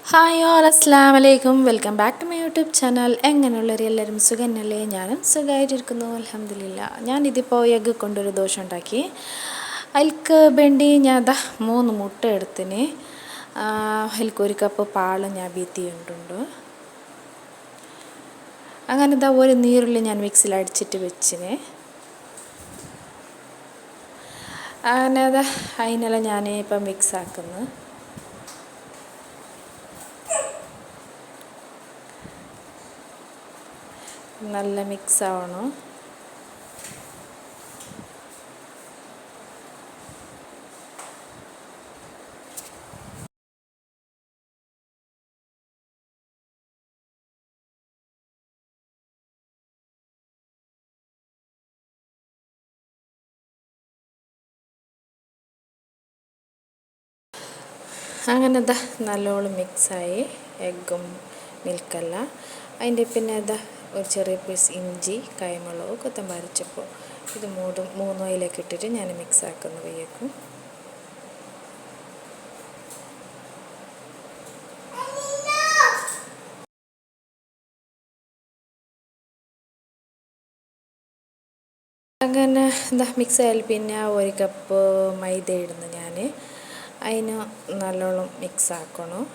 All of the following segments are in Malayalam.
ഹായ് ഓൾ അസ്സലാമു അലൈക്കും. Welcome back to my YouTube channel. എങ്ങനെയുള്ളവർ എല്ലാവരും സുഖന്നല്ലേ? ഞാനും സുഖമായിട്ടിരിക്കുന്നു, അൽഹംദുലില്ലാ. ഞാനിതിപ്പോൾ എഗ്ഗ് കൊണ്ടൊരു ദോശ ഉണ്ടാക്കി. അതിൽക്ക് വേണ്ടി ഞാൻ 3 മുട്ട എടുത്തിന്. അതിൽക്ക് 1 കപ്പ് പാൽ ഞാൻ ബീത്തിയിട്ടുണ്ട്. അങ്ങനെ ഒരു നീരുള്ളി ഞാൻ മിക്സിയിൽ അടിച്ചിട്ട് വെച്ചിന്. അങ്ങനെ അതിനെല്ലാം ഞാൻ ഇപ്പം മിക്സ് ആക്കുന്നു. നല്ല മിക്സ് ആവണം. അങ്ങനെ നല്ലോണം മിക്സായി എഗ്ഗും മിൽക്കെല്ലാം. അതിൻ്റെ പിന്നെ ഒരു ചെറിയ പീസ് ഇഞ്ചി, കൈമുളക്, കൊത്തമ്പാരി ചപ്പ്, ഇത് മൂന്നും അതിലേക്ക് ഇട്ടിട്ട് ഞാൻ മിക്സ് ആക്കുന്നു വയ്യേക്കും. അങ്ങനെ മിക്സ് ആയാൽ പിന്നെ 1 കപ്പ് മൈദ ഇടുന്നു ഞാൻ. അതിന് നല്ലോണം മിക്സ് ആക്കണം.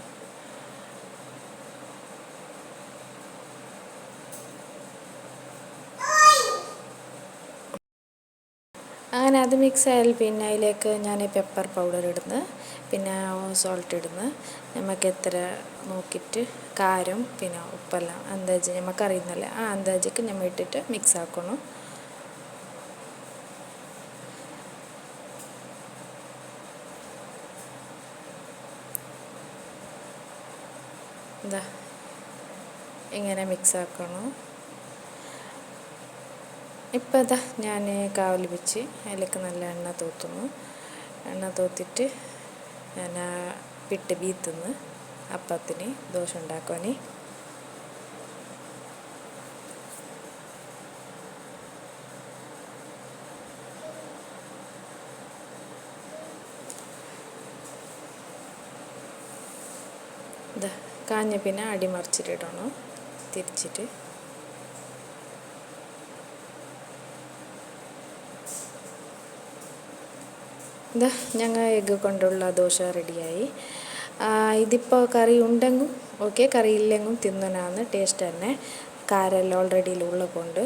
അങ്ങനെ അത് മിക്സ് ആയാൽ പിന്നെ അതിലേക്ക് ഞാൻ പെപ്പർ പൗഡർ ഇടുന്നു, പിന്നെ സോൾട്ട് ഇടുന്നു. നമുക്ക് എത്ര നോക്കിയിട്ട് കാരം പിന്നെ ഉപ്പെല്ലാം അന്താജ് നമുക്കറിയുന്നല്ലേ, ആ അന്താജക്ക് നമ്മൾ ഇട്ടിട്ട് മിക്സ് ആക്കണം. ഇങ്ങനെ മിക്സ് ആക്കണം. ഇപ്പം ഞാൻ കാവൽ വെച്ച് അതിലേക്ക് നല്ല എണ്ണ തൂത്തുന്നു. എണ്ണ തൂത്തിട്ട് ഞാൻ പിട്ട് ബീത്തുന്നു അപ്പത്തിന് ദോശ ഉണ്ടാക്കാൻ. കാഞ്ഞ പിന്നെ അടിമറിച്ചിട്ടിടണം തിരിച്ചിട്ട്. ഞങ്ങൾ എഗ്ഗ് കൊണ്ടുള്ള ദോശ റെഡിയായി. ഇതിപ്പോൾ കറി ഉണ്ടെങ്കിൽ ഓക്കെ, കറി ഇല്ലെങ്കിലും തിന്നാനാണ് ടേസ്റ്റ് തന്നെ. കാരെല്ലാം ഓൾറെഡി ഉള്ളത് കൊണ്ട്.